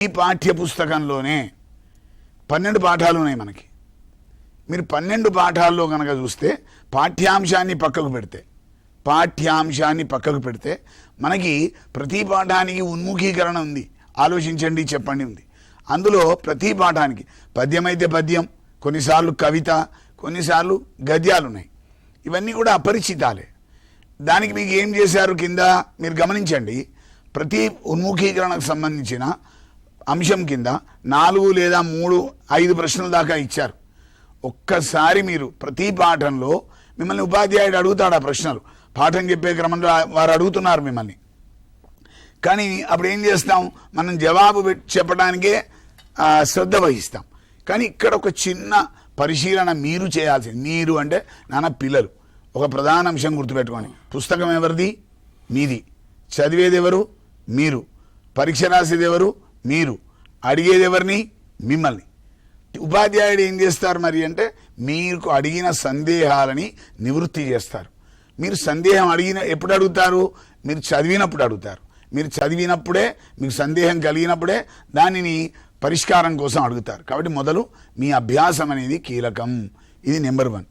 ఈ పాఠ్య పుస్తకంలోనే 12 పాఠాలు ఉన్నాయి మనకి. మీరు 12 పాఠాల్లో కనుక చూస్తే పాఠ్యాంశాన్ని పక్కకు పెడితే మనకి ప్రతి పాఠానికి ఉన్ముఖీకరణ ఉంది. ఆలోచించండి, చెప్పండి ఉంది. అందులో ప్రతి పాఠానికి పద్యం అయితే పద్యం, కొన్నిసార్లు కవిత, కొన్నిసార్లు గద్యాలు ఉన్నాయి. ఇవన్నీ కూడా అపరిచితాలే. దానికి మీకు ఏం చేశారు కింద మీరు గమనించండి. ప్రతి ఉన్ముఖీకరణకు సంబంధించిన అంశం కింద 4 లేదా 3, 5 ప్రశ్నల దాకా ఇచ్చారు. ఒక్కసారి మీరు ప్రతి పాఠంలో మిమ్మల్ని ఉపాధ్యాయుడు అడుగుతాడు ఆ ప్రశ్నలు. పాఠం చెప్పే క్రమంలో వారు అడుగుతున్నారు మిమ్మల్ని. కానీ అప్పుడు ఏం చేస్తాం, మనం జవాబు చెప్పడానికే శ్రద్ధ వహిస్తాం. కానీ ఇక్కడ ఒక చిన్న పరిశీలన మీరు చేయాల్సింది. మీరు అంటే నాన్న పిల్లలు. ఒక ప్రధాన అంశం గుర్తుపెట్టుకోండి. పుస్తకం ఎవరిది? మీది. చదివేది ఎవరు? మీరు. పరీక్ష రాసేది ఎవరు? మీరు. అడిగేది ఎవరిని? మిమ్మల్ని. ఉపాధ్యాయుడు ఏం చేస్తారు మరి అంటే మీకు అడిగిన సందేహాలని నివృత్తి చేస్తారు. మీరు సందేహం ఎప్పుడు అడుగుతారు? మీరు చదివినప్పుడు అడుగుతారు. మీరు చదివినప్పుడే, మీకు సందేహం కలిగినప్పుడే దానిని పరిష్కారం కోసం అడుగుతారు. కాబట్టి మొదలు మీ అభ్యాసం అనేది కీలకం. ఇది నెంబర్ 1.